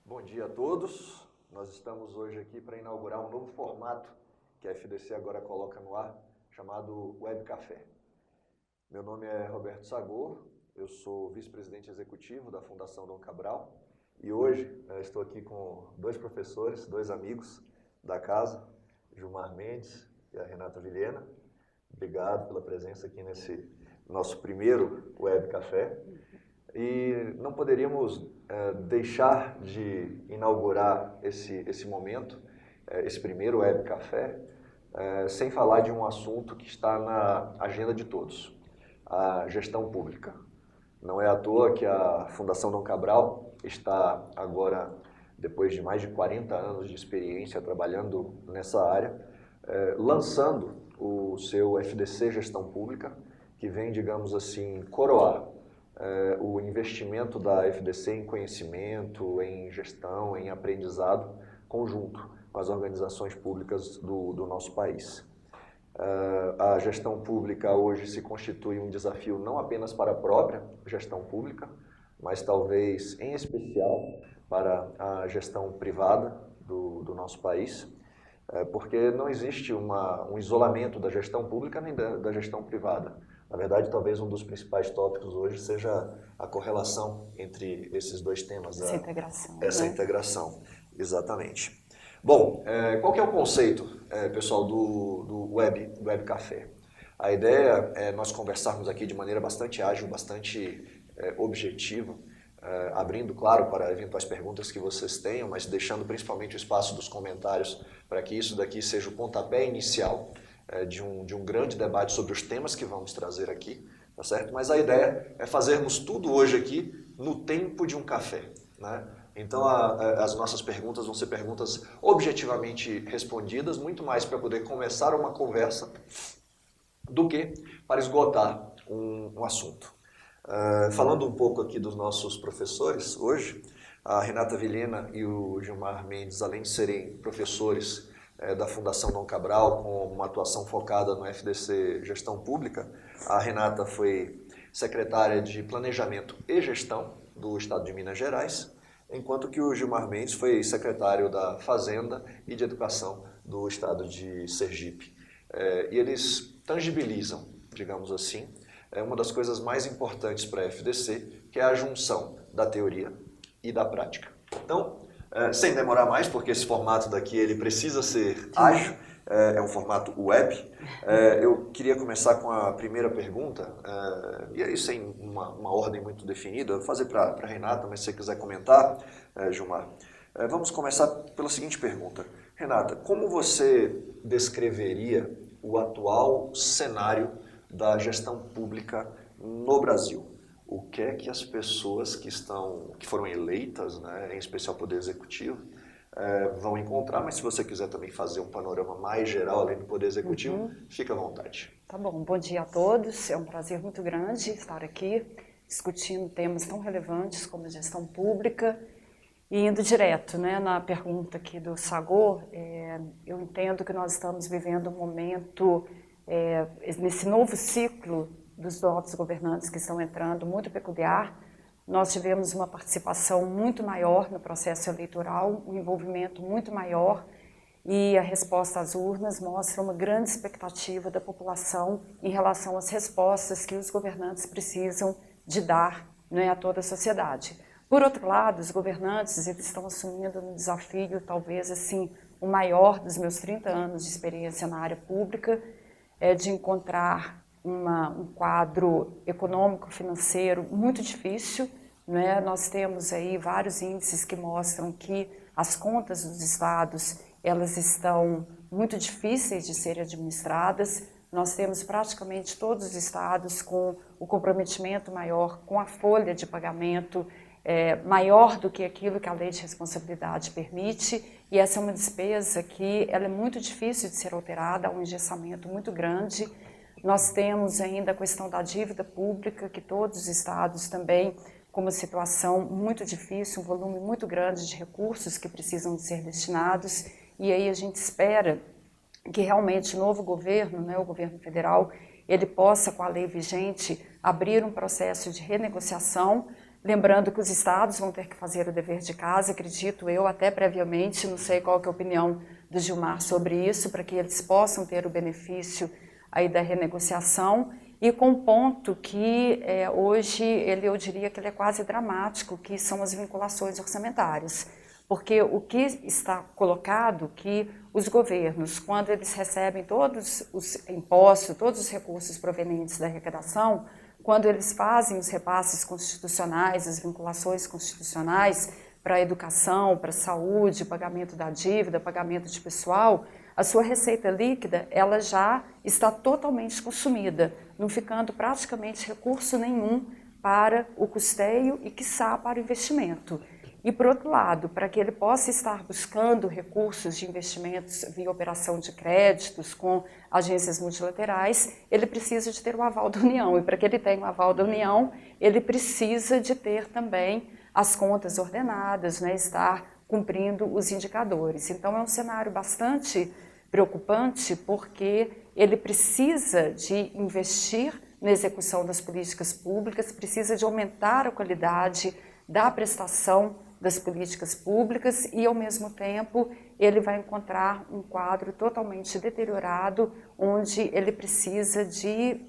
Bom dia a todos. Nós estamos hoje aqui para inaugurar um novo formato que a FDC agora coloca no ar, chamado Web Café. Meu nome é Roberto Sagor, eu sou vice-presidente executivo da Fundação Dom Cabral e hoje estou aqui com dois professores, dois amigos da casa, Gilmar Mendes e a Renata Vilhena. Obrigado pela presença aqui nesse nosso primeiro Web Café. E não poderíamos deixar de inaugurar esse momento, esse primeiro Web Café, sem falar de um assunto que está na agenda de todos, a gestão pública. Não é à toa que a Fundação Dom Cabral está agora, depois de mais de 40 anos de experiência trabalhando nessa área, lançando o seu FDC Gestão Pública, que vem, digamos assim, coroar o investimento da FDC em conhecimento, em gestão, em aprendizado, conjunto com as organizações públicas do nosso país. A gestão pública hoje se constitui um desafio não apenas para a própria gestão pública, mas talvez em especial para a gestão privada do nosso país, porque não existe um isolamento da gestão pública nem da gestão privada. Na verdade, talvez um dos principais tópicos hoje seja a correlação entre esses dois temas. Essa integração. Essa integração, exatamente. Bom, qual que é o conceito, pessoal, do Web Café? A ideia é nós conversarmos aqui de maneira bastante ágil, bastante objetiva, abrindo, claro, para eventuais perguntas que vocês tenham, mas deixando principalmente o espaço dos comentários para que isso daqui seja o pontapé inicial de um grande debate sobre os temas que vamos trazer aqui, tá certo? Mas a ideia é fazermos tudo hoje aqui no tempo de um café, né? Então as nossas perguntas vão ser perguntas objetivamente respondidas, muito mais para poder começar uma conversa do que para esgotar um assunto. Falando um pouco aqui dos nossos professores, hoje, a Renata Vilhena e o Gilmar Mendes, além de serem professores da Fundação Dom Cabral, com uma atuação focada no FDC Gestão Pública, a Renata foi secretária de Planejamento e Gestão do Estado de Minas Gerais, enquanto que o Gilmar Mendes foi secretário da Fazenda e de Educação do Estado de Sergipe. E eles tangibilizam, digamos assim, uma das coisas mais importantes para a FDC, que é a junção da teoria e da prática. Então, sem demorar mais, porque esse formato daqui ele precisa ser ágil, é um formato web, eu queria começar com a primeira pergunta, e aí sem uma ordem muito definida, eu vou fazer para a Renata, mas se você quiser comentar, Gilmar. Vamos começar pela seguinte pergunta. Renata, como você descreveria o atual cenário da gestão pública no Brasil? O que é que as pessoas que foram eleitas, né, em especial o Poder Executivo, vão encontrar, mas se você quiser também fazer um panorama mais geral, além do Poder Executivo, fica à vontade. Tá bom, bom dia a todos, é um prazer muito grande estar aqui, discutindo temas tão relevantes como a gestão pública, e indo direto, né, na pergunta aqui do Sagor, eu entendo que nós estamos vivendo um momento, nesse novo ciclo dos novos governantes que estão entrando, muito peculiar. Nós tivemos uma participação muito maior no processo eleitoral, um envolvimento muito maior, e a resposta às urnas mostra uma grande expectativa da população em relação às respostas que os governantes precisam de dar, né, a toda a sociedade. Por outro lado, os governantes eles estão assumindo um desafio, talvez assim, o maior dos meus 30 anos de experiência na área pública, de encontrar um quadro econômico-financeiro muito difícil, né? Nós temos aí vários índices que mostram que as contas dos estados elas estão muito difíceis de serem administradas. Nós temos praticamente todos os estados com o comprometimento maior, com a folha de pagamento maior do que aquilo que a lei de responsabilidade permite, e essa é uma despesa que ela é muito difícil de ser alterada, há um engessamento muito grande. Nós temos ainda a questão da dívida pública, que todos os estados também com uma situação muito difícil, um volume muito grande de recursos que precisam de ser destinados, e aí a gente espera que realmente o novo governo, né, o governo federal, ele possa, com a lei vigente, abrir um processo de renegociação Lembrando que os estados vão ter que fazer o dever de casa, acredito eu, até previamente, não sei qual que é a opinião do Gilmar sobre isso, para que eles possam ter o benefício aí da renegociação, e com um ponto que hoje eu diria que ele é quase dramático, que são as vinculações orçamentárias. Porque o que está colocado que os governos, quando eles recebem todos os impostos, todos os recursos provenientes da arrecadação, quando eles fazem os repasses constitucionais, as vinculações constitucionais para a educação, para a saúde, pagamento da dívida, pagamento de pessoal, a sua receita líquida ela já está totalmente consumida, não ficando praticamente recurso nenhum para o custeio e, quiçá, para o investimento. E, por outro lado, para que ele possa estar buscando recursos de investimentos via operação de créditos com agências multilaterais, ele precisa de ter o aval da União. E para que ele tenha o aval da União, ele precisa de ter também as contas ordenadas, né, estar cumprindo os indicadores. Então, é um cenário bastante preocupante, porque ele precisa de investir na execução das políticas públicas, precisa de aumentar a qualidade da prestação das políticas públicas e, ao mesmo tempo, ele vai encontrar um quadro totalmente deteriorado, onde ele precisa de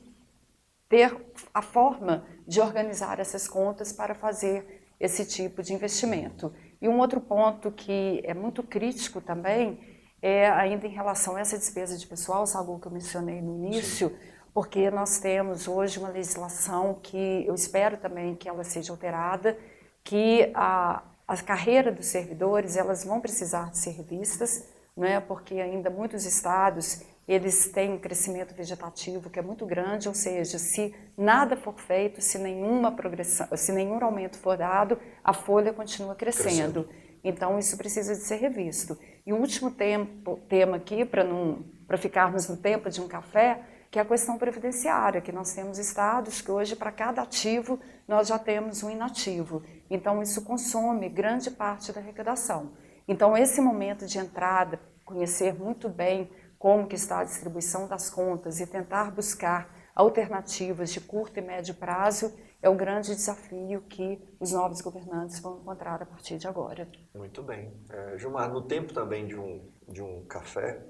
ter a forma de organizar essas contas para fazer esse tipo de investimento. E um outro ponto que é muito crítico também é ainda em relação a essa despesa de pessoal, Sagu, que eu mencionei no início, sim, porque nós temos hoje uma legislação que eu espero também que ela seja alterada, que a carreira dos servidores, elas vão precisar de ser revistas, né, porque ainda muitos estados, eles têm um crescimento vegetativo que é muito grande, ou seja, se nada for feito, se nenhuma progressão, se nenhum aumento for dado, a folha continua crescendo. Então, isso precisa de ser revisto. E o último tema aqui, para ficarmos no tempo de um café, que é a questão previdenciária, que nós temos estados que hoje, para cada ativo, nós já temos um inativo. Então, isso consome grande parte da arrecadação. Então, esse momento de entrada, conhecer muito bem como que está a distribuição das contas e tentar buscar alternativas de curto e médio prazo é o grande desafio que os novos governantes vão encontrar a partir de agora. Muito bem. Gilmar, no tempo também de um café,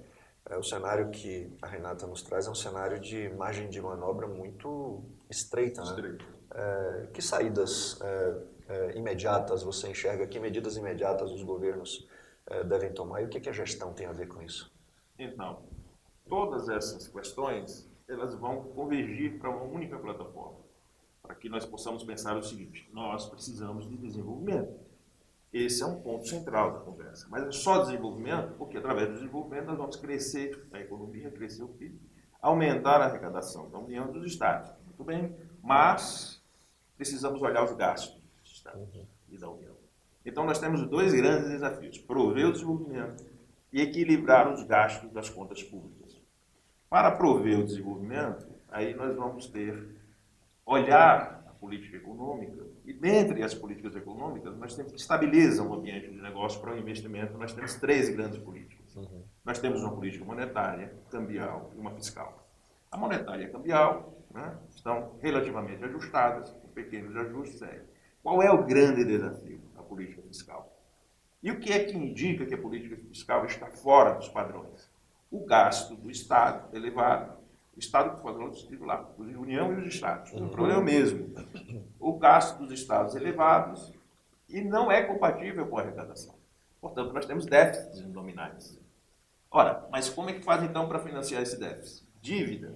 o cenário que a Renata nos traz é um cenário de margem de manobra muito estreita, né? Estreito. Que saídas imediatas você enxerga, que medidas imediatas os governos devem tomar e o que a gestão tem a ver com isso? Então, todas essas questões, elas vão convergir para uma única plataforma, para que nós possamos pensar o seguinte: nós precisamos de desenvolvimento. Esse é um ponto central da conversa. Mas é só desenvolvimento, porque através do desenvolvimento nós vamos crescer a economia, crescer o PIB, aumentar a arrecadação da União e dos Estados. Muito bem, mas precisamos olhar os gastos dos Estados e da União. Então nós temos dois grandes desafios: prover o desenvolvimento e equilibrar os gastos das contas públicas. Para prover o desenvolvimento, aí nós vamos olhar a política econômica, e dentre as políticas econômicas, nós temos que estabilizar um ambiente de negócio para o investimento. Nós temos três grandes políticas. Nós temos uma política monetária, cambial e uma fiscal. A monetária e a cambial, né, estão relativamente ajustadas, com pequenos ajustes. Qual é o grande desafio da política fiscal? E o que é que indica que a política fiscal está fora dos padrões? O gasto do Estado elevado. O Estado que faz lá, a União e os Estados. O problema é o mesmo. O gasto dos Estados elevados e não é compatível com a arrecadação. Portanto, nós temos déficits nominais. Ora, mas como é que faz então para financiar esse déficit? Dívida.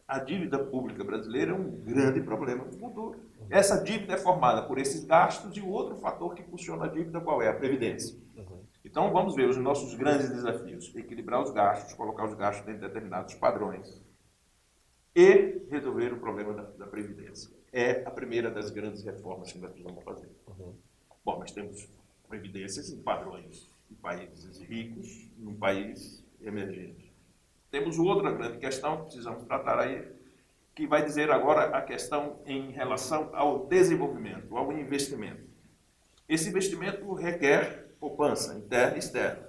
A dívida pública brasileira é um grande problema do futuro. Essa dívida é formada por esses gastos e o outro fator que funciona a dívida, qual é? A previdência. Então, vamos ver os nossos grandes desafios: equilibrar os gastos, colocar os gastos dentro de determinados padrões e resolver o problema da previdência. É a primeira das grandes reformas que nós precisamos fazer. Bom, nós temos previdências em padrões em países ricos e um país emergente. Temos outra grande questão que precisamos tratar aí, que vai dizer agora a questão em relação ao desenvolvimento, ao investimento. Esse investimento requer poupança interna e externa.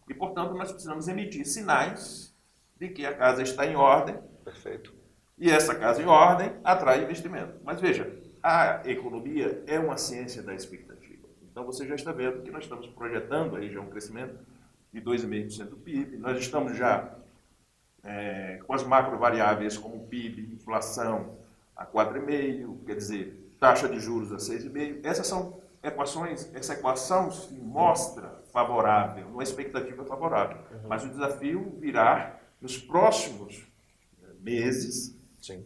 E, portanto, nós precisamos emitir sinais de que a casa está em ordem. Perfeito. E essa casa em ordem atrai investimento. Mas veja, a economia é uma ciência da expectativa. Então, você já está vendo que nós estamos projetando aí já um crescimento de 2,5% do PIB. Nós estamos já com as macrovariáveis como PIB, inflação a 4,5%, quer dizer, taxa de juros a 6,5%. Essas são equações, essa equação se mostra favorável, uma expectativa favorável. Mas o desafio virá nos próximos meses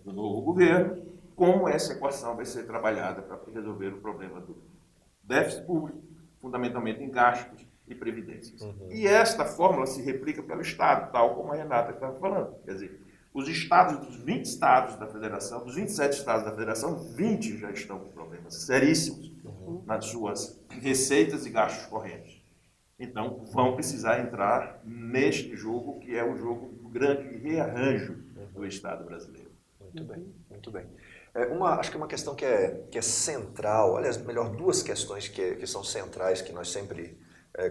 do novo governo, como essa equação vai ser trabalhada para resolver o problema do déficit público, fundamentalmente em gastos e previdências. E esta fórmula se replica pelo Estado, tal como a Renata estava falando. Quer dizer, os estados, dos 20 estados da federação, dos 27 estados da federação, 20 já estão com problemas seríssimos nas suas receitas e gastos correntes. Então, vão precisar entrar neste jogo, que é o jogo do grande rearranjo do Estado brasileiro. Muito bem, muito bem. Acho que uma questão que é central, aliás, melhor, duas questões que são centrais, que nós sempre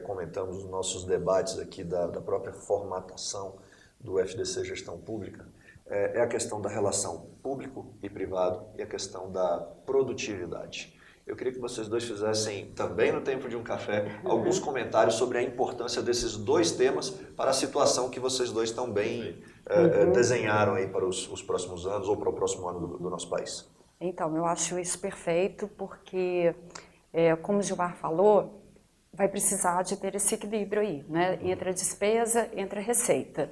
comentamos nos nossos debates aqui da própria formatação do FDC Gestão Pública, é a questão da relação público e privado e a questão da produtividade. Eu queria que vocês dois fizessem, também no tempo de um café, alguns comentários sobre a importância desses dois temas para a situação que vocês dois tão bem desenharam aí para os próximos anos ou para o próximo ano do nosso país. Então, eu acho isso perfeito porque, como o Gilmar falou, vai precisar de ter esse equilíbrio aí, né? Entre a despesa, entre a receita.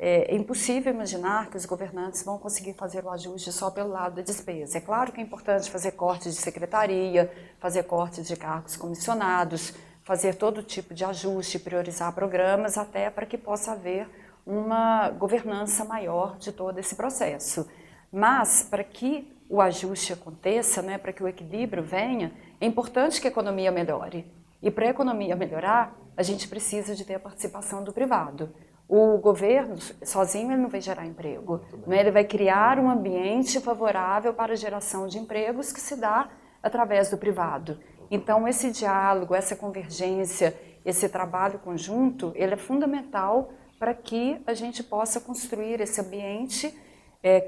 É impossível imaginar que os governantes vão conseguir fazer o ajuste só pelo lado da despesa. É claro que é importante fazer cortes de secretaria, fazer cortes de cargos comissionados, fazer todo tipo de ajuste, priorizar programas, até para que possa haver uma governança maior de todo esse processo. Mas, para que o ajuste aconteça, né, para que o equilíbrio venha, é importante que a economia melhore. E para a economia melhorar, a gente precisa de ter a participação do privado. O governo, sozinho, ele não vai gerar emprego. Né? Ele vai criar um ambiente favorável para a geração de empregos que se dá através do privado. Então, esse diálogo, essa convergência, esse trabalho conjunto, ele é fundamental para que a gente possa construir esse ambiente,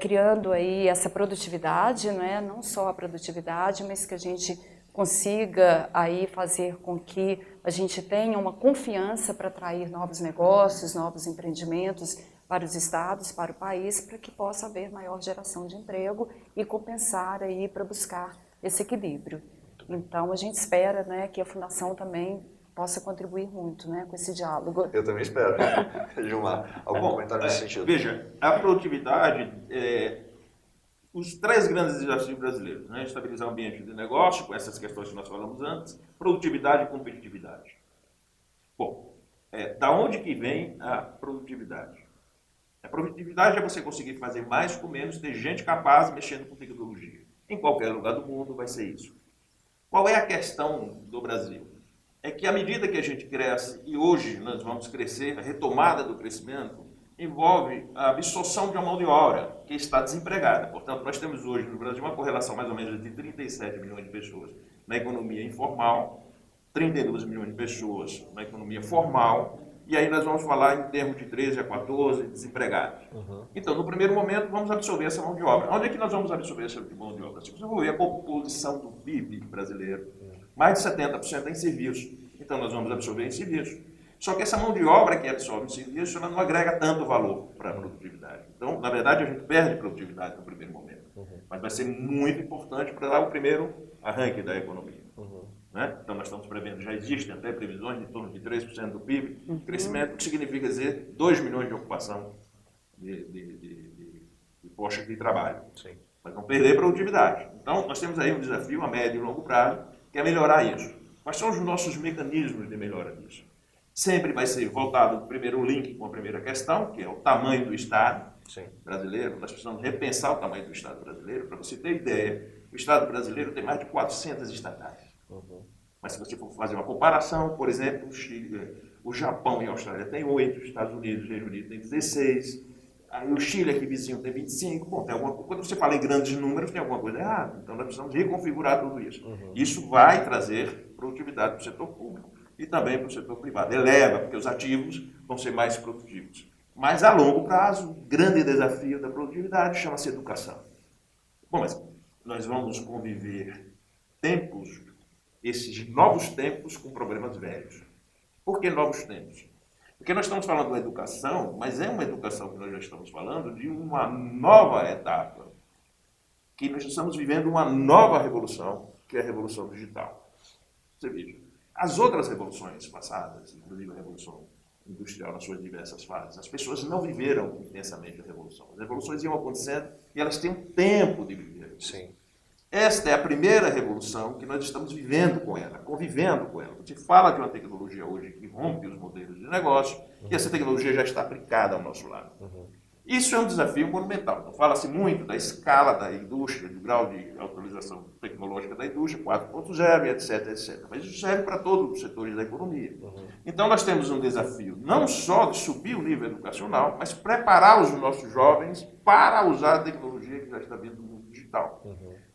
criando aí essa produtividade, não é? Não só a produtividade, mas que a gente consiga aí fazer com que a gente tenha uma confiança para atrair novos negócios, novos empreendimentos para os estados, para o país, para que possa haver maior geração de emprego e compensar aí para buscar esse equilíbrio. Então, a gente espera, né, que a Fundação também possa contribuir muito, né, com esse diálogo. Eu também espero. Gilmar, algum comentário nesse sentido? Veja, a produtividade os três grandes desafios brasileiros, né? Estabilizar o ambiente de negócio, com essas questões que nós falamos antes, produtividade e competitividade. Bom, da onde que vem a produtividade? A produtividade é você conseguir fazer mais com menos, ter gente capaz mexendo com tecnologia. Em qualquer lugar do mundo vai ser isso. Qual é a questão do Brasil? É que à medida que a gente cresce, e hoje nós vamos crescer, a retomada do crescimento envolve a absorção de uma mão de obra que está desempregada. Portanto, nós temos hoje no Brasil uma correlação mais ou menos de 37 milhões de pessoas na economia informal, 32 milhões de pessoas na economia formal, e aí nós vamos falar em termos de 13 a 14 desempregados. Então, no primeiro momento, vamos absorver essa mão de obra. Onde é que nós vamos absorver essa mão de obra? Se você for ver a composição do PIB brasileiro, mais de 70% é em serviços. Então, nós vamos absorver em serviços. Só que essa mão de obra que absorve em serviço, ela não agrega tanto valor para a produtividade. Então, na verdade, a gente perde produtividade no primeiro momento. Mas vai ser muito importante para dar o primeiro arranque da economia. Né? Então, nós estamos prevendo, já existem até previsões de torno de 3% do PIB, crescimento, que significa dizer 2 milhões de ocupação de postos de trabalho. Sim. Mas não perder produtividade. Então, nós temos aí um desafio a médio e longo prazo, que é melhorar isso. Quais são os nossos mecanismos de melhora disso? Sempre vai ser voltado o primeiro link com a primeira questão, que é o tamanho do Estado brasileiro. Nós precisamos repensar o tamanho do Estado brasileiro. Para você ter ideia, o Estado brasileiro tem mais de 400 estatais. Mas se você for fazer uma comparação, por exemplo, o Japão e a Austrália têm 8, os Estados Unidos e o Reino Unido têm 16, aí o Chile aqui vizinho tem 25. Bom, quando você fala em grandes números, tem alguma coisa errada. Então nós precisamos reconfigurar tudo isso. Isso vai trazer produtividade para o setor público e também para o setor privado. Eleva, porque os ativos vão ser mais produtivos. Mas, a longo prazo, o grande desafio da produtividade chama-se educação. Bom, mas nós vamos conviver esses novos tempos com problemas velhos. Por que novos tempos? Porque nós estamos falando de uma educação, mas é uma educação que nós já estamos falando de uma nova etapa, que nós estamos vivendo uma nova revolução, que é a revolução digital. Você veja, as outras revoluções passadas, inclusive a revolução industrial nas suas diversas fases, as pessoas não viveram intensamente a revolução. As revoluções iam acontecendo e elas têm um tempo de viver. Sim. Esta é a primeira revolução que nós estamos vivendo com ela, convivendo com ela. A gente fala de uma tecnologia hoje que rompe os modelos de negócio e essa tecnologia já está aplicada ao nosso lado. Isso é um desafio monumental. Não fala-se muito da escala da indústria, do grau de atualização tecnológica da indústria, 4.0, etc, etc. Mas isso serve para todos os setores da economia. Então nós temos um desafio não só de subir o nível educacional, mas preparar os nossos jovens para usar a tecnologia que já está vindo do mundo digital.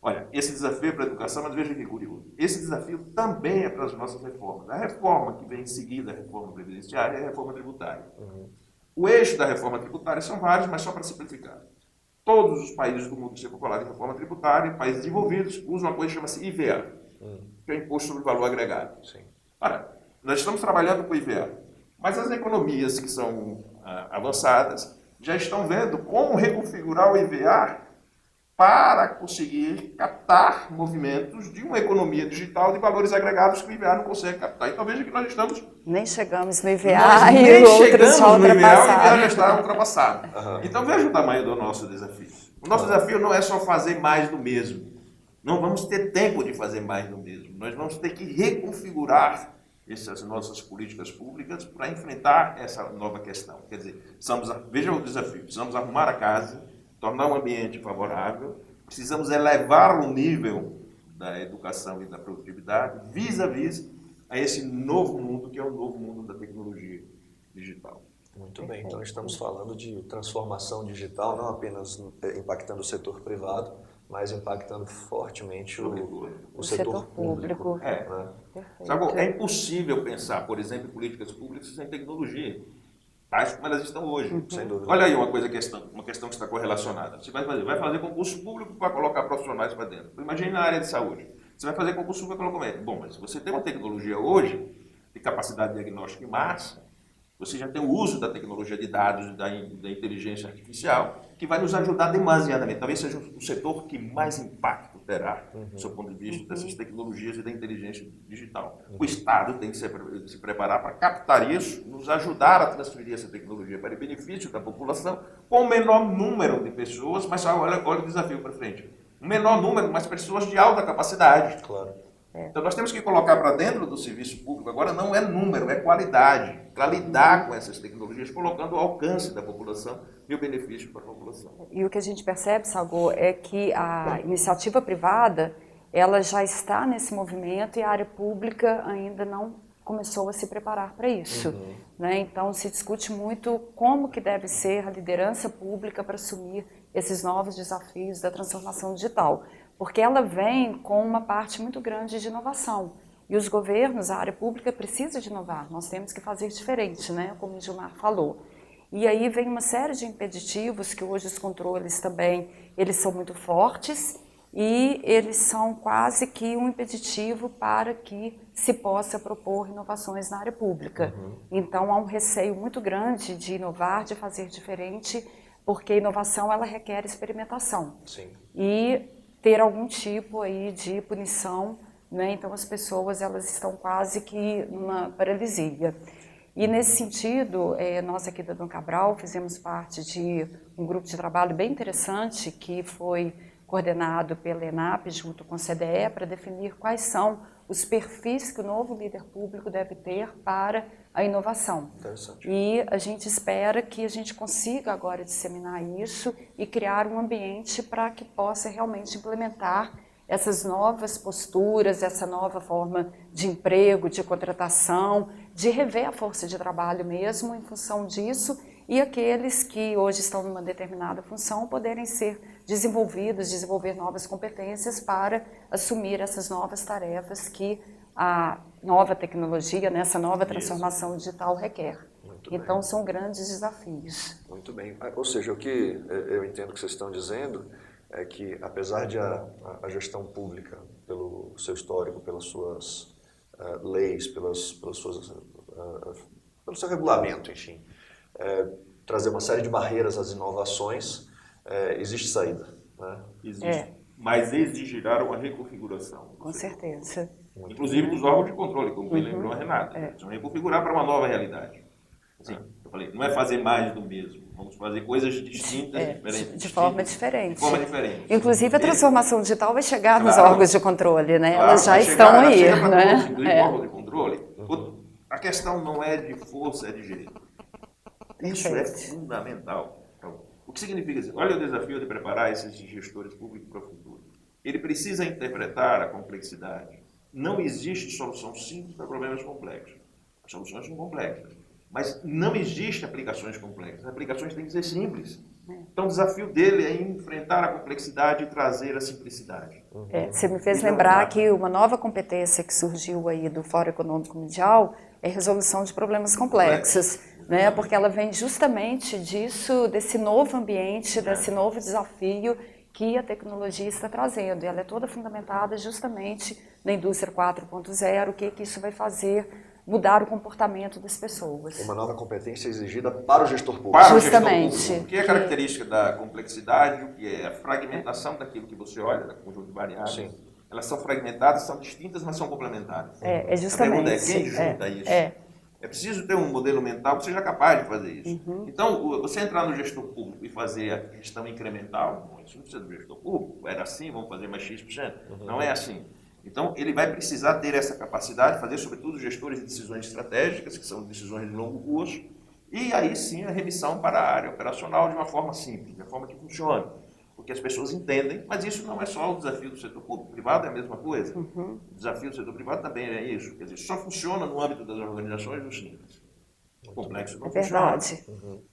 Olha, esse desafio é para a educação, mas veja que curioso. Esse desafio também é para as nossas reformas. A reforma que vem em seguida, a reforma previdenciária, é a reforma tributária. O eixo da reforma tributária são vários, mas só para simplificar. Todos os países do mundo que se for falar de reforma tributária, países desenvolvidos, usam uma coisa que chama-se IVA, que é o Imposto sobre Valor Agregado. Sim. Ora, nós estamos trabalhando com o IVA, mas as economias que são avançadas já estão vendo como reconfigurar o IVA para conseguir captar movimentos de uma economia digital de valores agregados que o IVA não consegue captar. Então veja que nós estamos... Nem chegamos no Nós IVA nem e outros chegamos já no IVA, o IVA já ultrapassaram. está ultrapassado. Então veja o tamanho do nosso desafio. O nosso desafio não é só fazer mais do mesmo. Não vamos ter tempo de fazer mais do mesmo. Nós vamos ter que reconfigurar essas nossas políticas públicas para enfrentar essa nova questão. Quer dizer, veja o desafio, precisamos arrumar a casa, tornar um ambiente favorável, precisamos elevar o nível da educação e da produtividade vis-à-vis a esse novo mundo, que é o novo mundo da tecnologia digital. Muito bem, então estamos falando de transformação digital, não apenas impactando o setor privado, mas impactando fortemente o setor público. Né? Sabe, é impossível pensar, por exemplo, em políticas públicas sem tecnologia. Tais como elas estão hoje. Sem dúvida. Olha aí uma questão que está correlacionada. Você vai fazer concurso público para colocar profissionais para dentro. Imagine na área de saúde. Você vai fazer concurso público para colocar médico. Bom, mas se você tem uma tecnologia hoje, de capacidade de diagnóstico em massa, você já tem o uso da tecnologia de dados, da inteligência artificial, que vai nos ajudar demasiadamente. Talvez seja o setor que mais impacto terá, do seu ponto de vista, dessas tecnologias e da inteligência digital. O Estado tem que se preparar para captar isso, nos ajudar a transferir essa tecnologia para o benefício da população, com o menor número de pessoas, mas olha o desafio para frente. Um menor número, mas pessoas de alta capacidade. Claro. Então nós temos que colocar para dentro do serviço público, agora não é número, é qualidade, para lidar com essas tecnologias, colocando o alcance da população e o benefício para a população. E o que a gente percebe, Sagor, é que a iniciativa privada, ela já está nesse movimento e a área pública ainda não começou a se preparar para isso. Né? Então se discute muito como que deve ser a liderança pública para assumir esses novos desafios da transformação digital. Porque ela vem com uma parte muito grande de inovação. E os governos, a área pública precisa de inovar, nós temos que fazer diferente, né? Como o Gilmar falou. E aí vem uma série de impeditivos que hoje os controles também, eles são muito fortes e eles são quase que um impeditivo para que se possa propor inovações na área pública. Então há um receio muito grande de inovar, de fazer diferente, porque a inovação ela requer experimentação. Sim. E ter algum tipo aí de punição, né? Então as pessoas elas estão quase que numa paralisia. E nesse sentido, nós aqui da Dom Cabral fizemos parte de um grupo de trabalho bem interessante que foi coordenado pela ENAP junto com a CDE para definir quais são os perfis que o novo líder público deve ter para a inovação. Interessante. E a gente espera que a gente consiga agora disseminar isso e criar um ambiente para que possa realmente implementar essas novas posturas, essa nova forma de emprego, de contratação, de rever a força de trabalho mesmo em função disso e aqueles que hoje estão numa determinada função poderem ser desenvolvidos, desenvolver novas competências para assumir essas novas tarefas que a nova tecnologia, né, essa nova transformação digital requer. Então são grandes desafios. Muito bem. Ou seja, o que eu entendo que vocês estão dizendo é que, apesar de a gestão pública, pelo seu histórico, pelas suas leis, pelo seu regulamento, enfim, trazer uma série de barreiras às inovações, existe saída, né? Existe. Mas exigirá uma reconfiguração. Com certeza. Inclusive dos órgãos de controle, como bem lembrou a Renata. Precisam reconfigurar para uma nova realidade. Assim, eu falei, não é fazer mais do mesmo. Vamos fazer coisas distintas, diferentes. De forma diferente. De forma diferente. Inclusive a transformação digital vai chegar nos Claro. órgãos de controle, né? Claro, Elas já vai estão chegar, ela aí, chega para né? constituir órgão de controle. A questão não é de força, é de jeito. Isso é fundamental. Então, o que significa isso? Olha o desafio de preparar esses gestores públicos para o futuro. Ele precisa interpretar a complexidade. Não existe solução simples para problemas complexos. As soluções são complexas. Mas não existe aplicações complexas. As aplicações têm que ser simples. Então, o desafio dele é enfrentar a complexidade e trazer a simplicidade. Você me fez lembrar que uma nova competência que surgiu aí do Fórum Econômico Mundial é a resolução de problemas complexos, né? Porque ela vem justamente disso, desse novo ambiente, desse novo desafio que a tecnologia está trazendo. E ela é toda fundamentada justamente na indústria 4.0, o que isso vai fazer mudar o comportamento das pessoas. Uma nova competência exigida para o gestor público. Para Justamente. o gestor público. O que é característica da complexidade, o que é a fragmentação daquilo que você olha, da conjunto de variáveis. Sim. Elas são fragmentadas, são distintas, mas são complementares. É justamente. A pergunta é quem junta isso? É preciso ter um modelo mental que seja capaz de fazer isso. Então, você entrar no gestor público e fazer a gestão incremental, isso não precisa do gestor público, era assim, vamos fazer mais X%. Não é assim. Então, ele vai precisar ter essa capacidade de fazer, sobretudo, gestores de decisões estratégicas, que são decisões de longo curso, e aí sim a remissão para a área operacional de uma forma simples, de uma forma que funcione. Porque as pessoas entendem, mas isso não é só o desafio do setor público. O privado é a mesma coisa. O desafio do setor privado também é isso. Quer dizer, só funciona no âmbito das organizações do simples. O complexo não funciona. Verdade.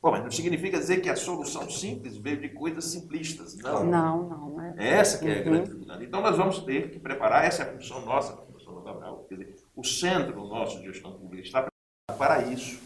Bom, mas não significa dizer que a solução simples veio de coisas simplistas. Não. Não é. Essa que é a grande dificuldade. Então, nós vamos ter que preparar, essa é a função nossa, a Fundação Cabral. Quer dizer, o centro nosso de gestão pública está preparado para isso.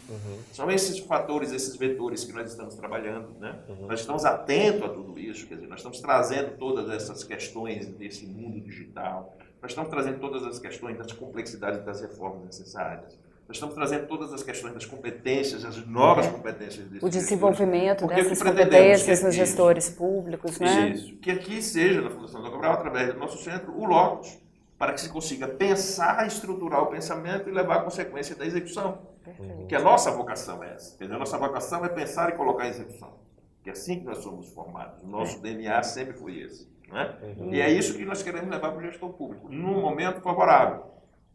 São esses fatores, esses vetores que nós estamos trabalhando, né? Nós estamos atentos a tudo isso, quer dizer, nós estamos trazendo todas essas questões desse mundo digital, nós estamos trazendo todas as questões das complexidades das reformas necessárias. Nós estamos trazendo todas as questões das competências, as novas competências desses O desenvolvimento gestores. dessas competências nos isso, gestores públicos, né? Isso. Que aqui seja, na Fundação Dom Cabral, através do nosso centro, o locus, para que se consiga pensar, estruturar o pensamento e levar à consequência da execução. Que a nossa vocação é essa. Quer dizer, a nossa vocação é pensar e colocar em execução. Que é assim que nós somos formados. O nosso DNA sempre foi esse. Né? E é isso que nós queremos levar para o gestor público, num momento favorável.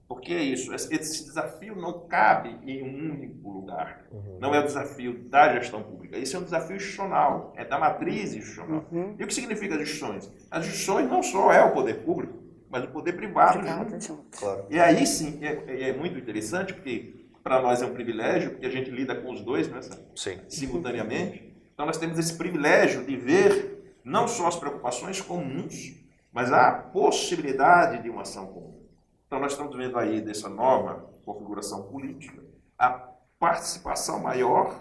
Porque é isso, esse desafio não cabe em um único lugar. Não é o desafio da gestão pública. Isso é um desafio institucional, é da matriz institucional. E o que significa as instituições? As instituições não só é o poder público, mas o poder privado junto. Claro. E aí sim, é muito interessante, porque para nós é um privilégio, porque a gente lida com os dois, né, Sim. simultaneamente. Então nós temos esse privilégio de ver não só as preocupações comuns, mas a possibilidade de uma ação comum. Então, nós estamos vendo aí, dessa nova configuração política, a participação maior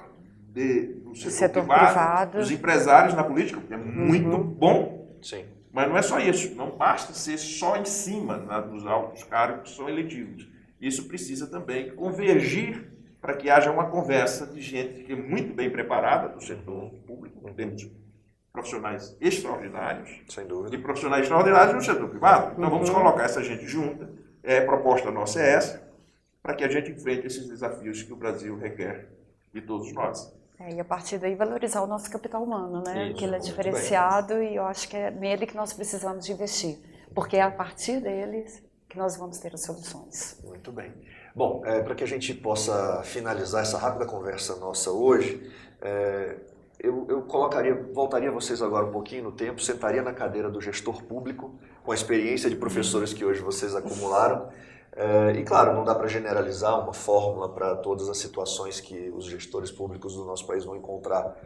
do setor privado, dos empresários na política, que é muito bom. Sim. Mas não é só isso, não basta ser só em cima dos altos cargos que são eletivos. Isso precisa também convergir para que haja uma conversa de gente que é muito bem preparada do setor público. Temos profissionais extraordinários. Sem dúvida. E profissionais extraordinários no setor privado. Então, vamos colocar essa gente junta. A proposta nossa é essa, para que a gente enfrente esses desafios que o Brasil requer de todos nós. E a partir daí valorizar o nosso capital humano, né? Isso, que ele é diferenciado e eu acho que é nele que nós precisamos de investir, porque é a partir dele que nós vamos ter as soluções. Muito bem. Bom, para que a gente possa finalizar essa rápida conversa nossa hoje, eu voltaria vocês agora um pouquinho no tempo, sentaria na cadeira do gestor público, com a experiência de professores que hoje vocês acumularam. E claro, não dá para generalizar uma fórmula para todas as situações que os gestores públicos do nosso país vão encontrar,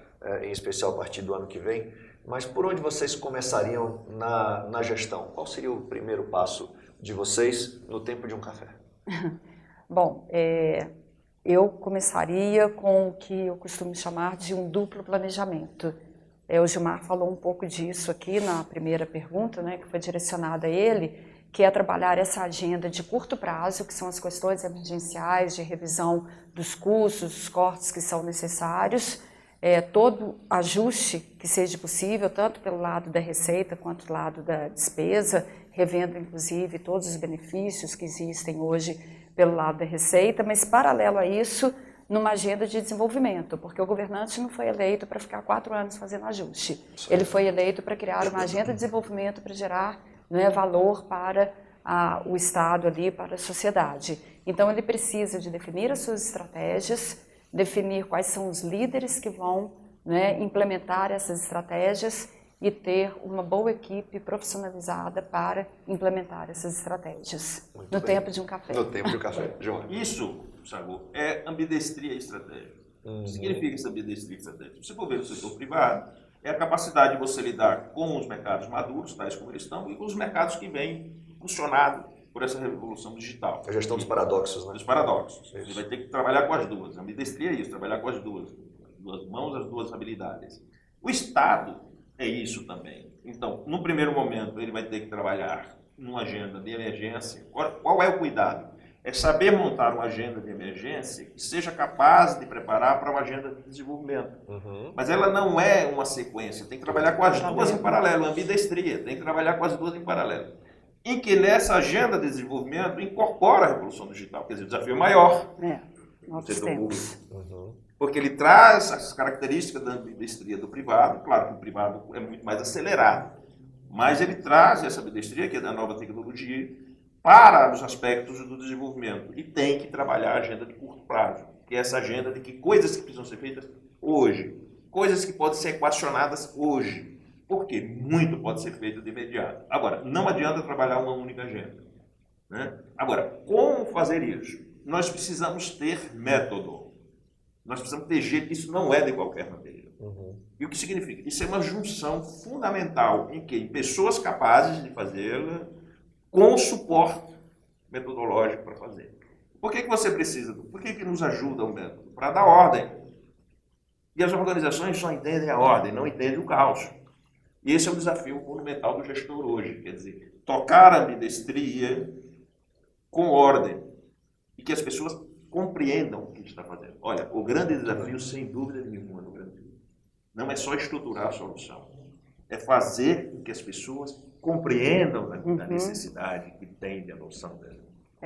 em especial a partir do ano que vem, mas por onde vocês começariam na gestão? Qual seria o primeiro passo de vocês no tempo de um café? Bom, eu começaria com o que eu costumo chamar de um duplo planejamento. O Gilmar falou um pouco disso aqui na primeira pergunta, né, que foi direcionada a ele, que é trabalhar essa agenda de curto prazo, que são as questões emergenciais, de revisão dos custos, dos cortes que são necessários, todo ajuste que seja possível, tanto pelo lado da receita quanto do lado da despesa, revendo inclusive todos os benefícios que existem hoje pelo lado da receita, mas paralelo a isso, numa agenda de desenvolvimento, porque o governante não foi eleito para ficar 4 anos fazendo ajuste. Sim. Ele foi eleito para criar uma agenda de desenvolvimento para gerar, né, valor para o Estado ali, para a sociedade. Então ele precisa de definir as suas estratégias, definir quais são os líderes que vão, né, implementar essas estratégias e ter uma boa equipe profissionalizada para implementar essas estratégias. Muito no bem. tempo de um café. No tempo de um café, João. Isso, Sago, é ambidestria estratégica. O que significa essa ambidestria estratégica? Se você for ver no setor privado, é a capacidade de você lidar com os mercados maduros, tais como eles estão, e com os mercados que vêm impulsionados por essa revolução digital. A gestão dos paradoxos, né? Dos paradoxos. Isso. Você vai ter que trabalhar com as duas. A ambidestria é isso, trabalhar com as duas mãos, as duas habilidades. O Estado é isso também. Então, no primeiro momento, ele vai ter que trabalhar numa agenda de emergência. Qual é o cuidado? É saber montar uma agenda de emergência que seja capaz de preparar para uma agenda de desenvolvimento. Uhum. Mas ela não é uma sequência, tem que trabalhar com as duas em paralelo, ambidestria, tem que trabalhar com as duas em paralelo. Em que nessa agenda de desenvolvimento incorpora a revolução digital, quer dizer, o desafio maior. Novos tempos. Uhum. Porque ele traz as características da ambidestria do privado, claro que o privado é muito mais acelerado, mas ele traz essa ambidestria, que é da nova tecnologia, para os aspectos do desenvolvimento. E tem que trabalhar a agenda de curto prazo, que é essa agenda de que coisas que precisam ser feitas hoje, coisas que podem ser equacionadas hoje, porque muito pode ser feito de imediato. Agora, não adianta trabalhar uma única agenda, né? Agora, como fazer isso? Nós precisamos ter método. Nós precisamos ter jeito, isso não é de qualquer maneira. Uhum. E o que significa? Isso é uma junção fundamental em que pessoas capazes de fazê-la com suporte metodológico para fazer. Por que você precisa? Por que nos ajuda o método? Para dar ordem. E as organizações só entendem a ordem, não entendem o caos. E esse é o desafio fundamental do gestor hoje. Quer dizer, tocar a ambidestria com ordem e que as pessoas compreendam o que está fazendo. Olha, o grande desafio, sem dúvida nenhuma, no Brasil, não é só estruturar a solução, é fazer com que as pessoas compreendam a necessidade que tem de adoção dela.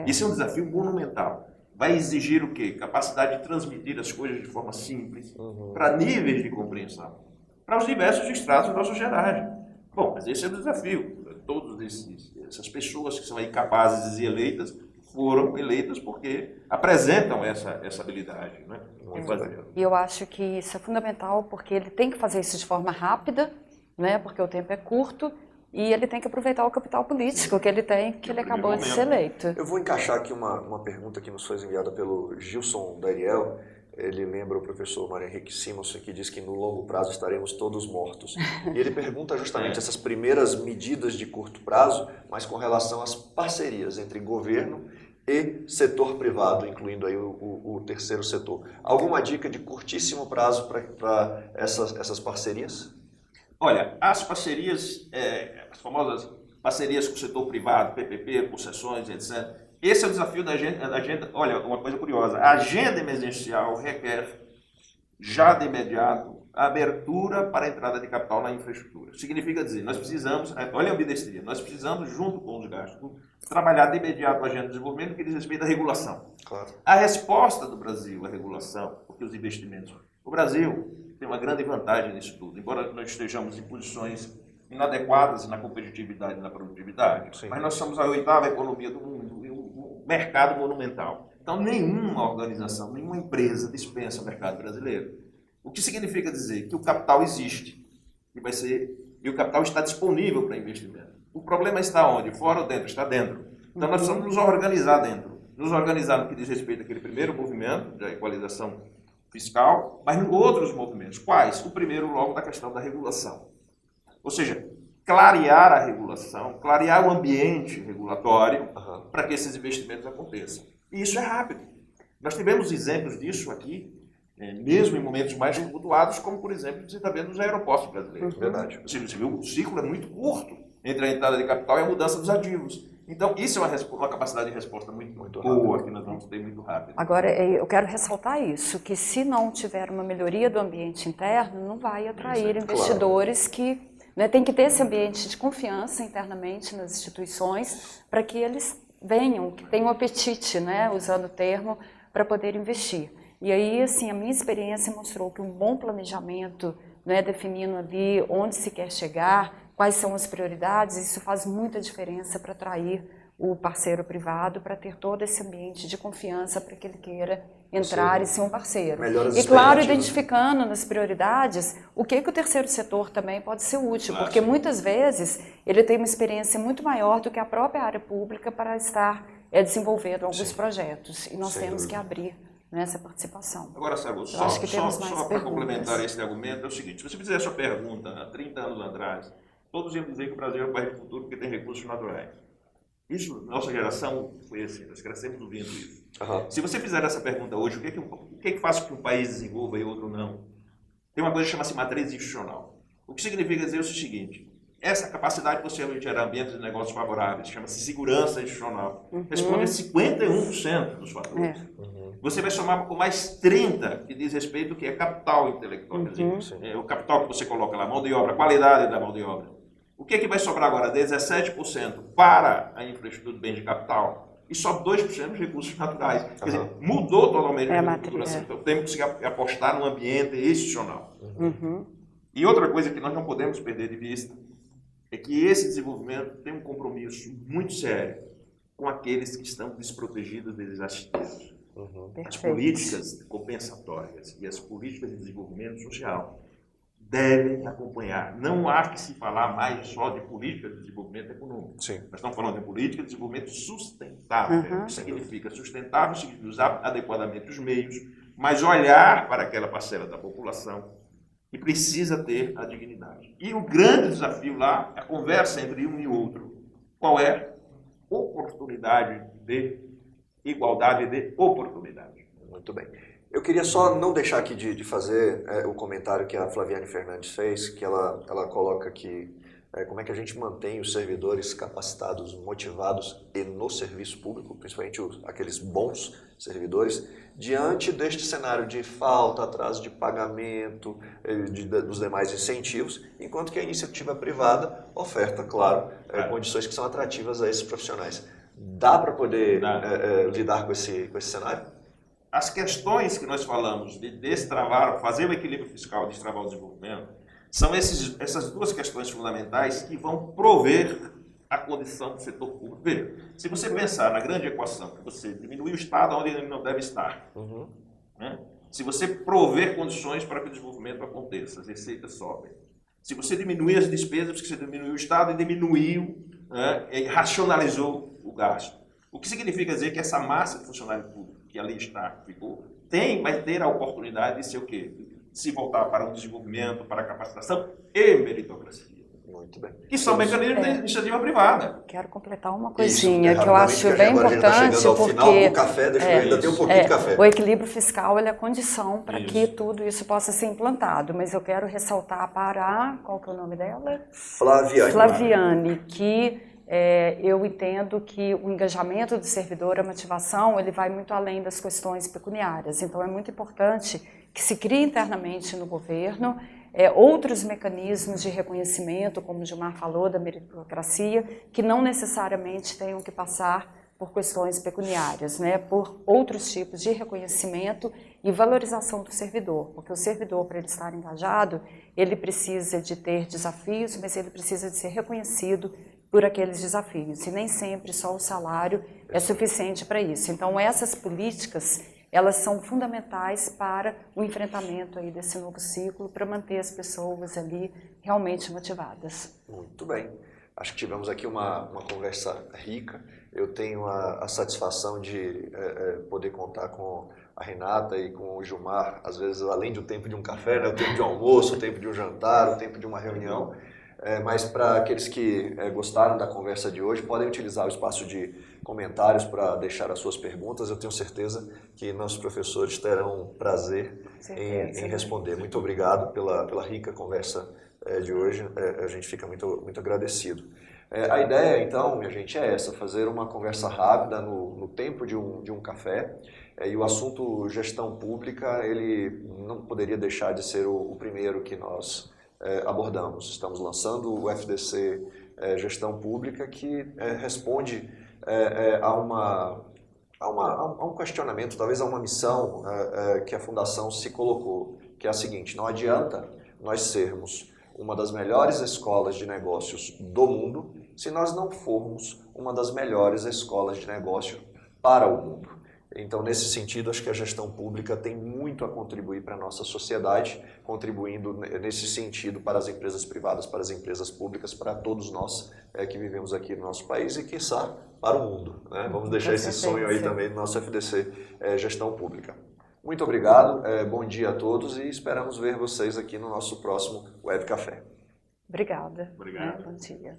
Isso é um desafio monumental. Vai exigir o quê? Capacidade de transmitir as coisas de forma simples, para níveis de compreensão, para os diversos estratos da sociedade. Bom, mas esse é o desafio. Todas essas pessoas que são aí capazes e eleitas, foram eleitas porque apresentam essa habilidade, né? E eu acho que isso é fundamental porque ele tem que fazer isso de forma rápida, né? Porque o tempo é curto e ele tem que aproveitar o capital político que ele tem, que ele acabou de ser eleito. Eu vou encaixar aqui uma pergunta que nos foi enviada pelo Gilson Dariel. Ele lembra o professor Mário Henrique Simonsen, que diz que no longo prazo estaremos todos mortos. E ele pergunta justamente essas primeiras medidas de curto prazo, mas com relação às parcerias entre governo e setor privado, incluindo aí o terceiro setor. Alguma dica de curtíssimo prazo para essas parcerias? Olha, as parcerias, as famosas parcerias com o setor privado, PPP, concessões, etc., esse é o desafio da agenda. Olha, uma coisa curiosa, a agenda emergencial requer, já de imediato, a abertura para a entrada de capital na infraestrutura. Significa dizer, nós precisamos, olha a ambidestria, nós precisamos, junto com os gastos, trabalhar de imediato a agenda de desenvolvimento que diz respeito à regulação. Claro. A resposta do Brasil à regulação, porque os investimentos... O Brasil tem uma grande vantagem nisso tudo, embora nós estejamos em posições inadequadas na competitividade e na produtividade, Sim. mas nós somos a 8ª economia do mundo e um mercado monumental. Então, nenhuma organização, nenhuma empresa dispensa o mercado brasileiro. O que significa dizer que o capital existe e o capital está disponível para investimento. O problema está onde? Fora ou dentro? Está dentro. Então, nós precisamos nos organizar dentro. Nos organizar no que diz respeito àquele primeiro movimento da equalização fiscal, mas em outros movimentos. Quais? O primeiro, logo, da questão da regulação. Ou seja, clarear a regulação, clarear o ambiente regulatório para que esses investimentos aconteçam. E isso é rápido. Nós tivemos exemplos disso aqui mesmo em momentos mais tumultuados, como, por exemplo, você está vendo nos aeroportos brasileiros. Verdade. Você viu, o ciclo é muito curto entre a entrada de capital e a mudança dos ativos. Então, isso é uma capacidade de resposta muito boa, que nós vamos ter muito rápido. Agora, eu quero ressaltar isso, que se não tiver uma melhoria do ambiente interno, não vai atrair investidores que... Né, tem que ter esse ambiente de confiança internamente nas instituições para que eles venham, que tenham apetite, né, usando o termo, para poder investir. E aí, assim, a minha experiência mostrou que um bom planejamento, né, definindo ali onde se quer chegar, quais são as prioridades, isso faz muita diferença para atrair o parceiro privado, para ter todo esse ambiente de confiança para que ele queira entrar e ser um parceiro. E claro, identificando nas prioridades o que o terceiro setor também pode ser útil, porque muitas vezes ele tem uma experiência muito maior do que a própria área pública para estar desenvolvendo alguns projetos, e nós temos que abrir nessa participação. Agora, Sago, só para complementar esse argumento, é o seguinte: se você fizer essa pergunta há 30 anos atrás, todos iam dizer que o Brasil é um país do futuro porque tem recursos naturais. Isso, nossa geração foi assim, nós crescemos ouvindo isso. Se você fizer essa pergunta hoje, o que faz com que um país desenvolva e outro não? Tem uma coisa que chama-se matriz institucional. O que significa dizer o seguinte: essa capacidade que você gerar ambientes de negócios favoráveis, chama-se segurança institucional, responde a 51% dos fatores. Você vai somar com mais 30% que diz respeito ao que é capital intelectual. Quer dizer, o capital que você coloca lá, mão de obra, a qualidade da mão de obra. O que vai sobrar agora? 17% para a infraestrutura de bens de capital e só 2% dos recursos naturais. Quer dizer, mudou totalmente a configuração. Então, temos que apostar no ambiente institucional. E outra coisa que nós não podemos perder de vista é que esse desenvolvimento tem um compromisso muito sério com aqueles que estão desprotegidos e desassistidos. As políticas compensatórias e as políticas de desenvolvimento social devem acompanhar. Não há que se falar mais só de política de desenvolvimento econômico. Nós estamos falando de política de desenvolvimento sustentável. O que significa sustentável? Significa usar adequadamente os meios, mas olhar para aquela parcela da população que precisa ter a dignidade. E o grande desafio lá é a conversa entre um e outro. Qual é? Oportunidade de igualdade de oportunidade. Muito bem. Eu queria só não deixar aqui de fazer o comentário que a Flaviane Fernandes fez, que ela coloca aqui como é que a gente mantém os servidores capacitados, motivados e no serviço público, principalmente aqueles bons servidores, diante deste cenário de falta, atraso de pagamento, dos demais incentivos, enquanto que a iniciativa privada oferta, claro, condições que são atrativas a esses profissionais. Dá para poder lidar com esse cenário? As questões que nós falamos de destravar, fazer o equilíbrio fiscal, destravar o desenvolvimento, são essas duas questões fundamentais que vão prover a condição do setor público. Veja, se você pensar na grande equação, que você diminui o Estado onde ele não deve estar, né? Se você prover condições para que o desenvolvimento aconteça, as receitas sobem. Se você diminuir as despesas, porque você diminuiu o Estado e diminuiu, e racionalizou o gasto. O que significa dizer que essa massa de funcionário público que ali está, vai ter a oportunidade de ser o quê? Se voltar para o desenvolvimento, para a capacitação e meritocracia. Muito bem. Que são mecanismos de iniciativa privada. Quero completar uma coisinha que eu acho bem importante, porque final do café, deixa eu ainda ter um pouquinho de café. O equilíbrio fiscal ele é a condição para que tudo isso possa ser implantado, mas eu quero ressaltar para, qual que é o nome dela? Flaviane, que eu entendo que o engajamento do servidor, a motivação, ele vai muito além das questões pecuniárias. Então, é muito importante que se crie internamente no governo outros mecanismos de reconhecimento, como o Gilmar falou, da meritocracia, que não necessariamente tenham que passar por questões pecuniárias, né? Por outros tipos de reconhecimento e valorização do servidor. Porque o servidor, para ele estar engajado, ele precisa de ter desafios, mas ele precisa de ser reconhecido por aqueles desafios, e nem sempre só o salário é suficiente para isso. Então, essas políticas, elas são fundamentais para o enfrentamento aí desse novo ciclo, para manter as pessoas ali realmente motivadas. Muito bem. Acho que tivemos aqui uma conversa rica. Eu tenho a satisfação de poder contar com a Renata e com o Gilmar, às vezes, além do tempo de um café, né, o tempo de um almoço, o tempo de um jantar, o tempo de uma reunião. Mas para aqueles que gostaram da conversa de hoje, podem utilizar o espaço de comentários para deixar as suas perguntas. Eu tenho certeza que nossos professores terão prazer em responder. Muito obrigado pela rica conversa de hoje. A gente fica muito agradecido. A ideia, então, minha gente, é essa, fazer uma conversa rápida no tempo de um café. E o assunto gestão pública, ele não poderia deixar de ser o primeiro que nós abordamos. Estamos lançando o FDC Gestão Pública, que responde a um questionamento, talvez a uma missão que a Fundação se colocou, que é a seguinte: não adianta nós sermos uma das melhores escolas de negócios do mundo se nós não formos uma das melhores escolas de negócio para o mundo. Então, nesse sentido, acho que a gestão pública tem muito a contribuir para a nossa sociedade, contribuindo nesse sentido para as empresas privadas, para as empresas públicas, para todos nós que vivemos aqui no nosso país e, quiçá, para o mundo, né? Vamos deixar esse sonho aí também no nosso FDC Gestão Pública. Muito obrigado, bom dia a todos e esperamos ver vocês aqui no nosso próximo Web Café. Obrigada. Obrigado. Bom dia.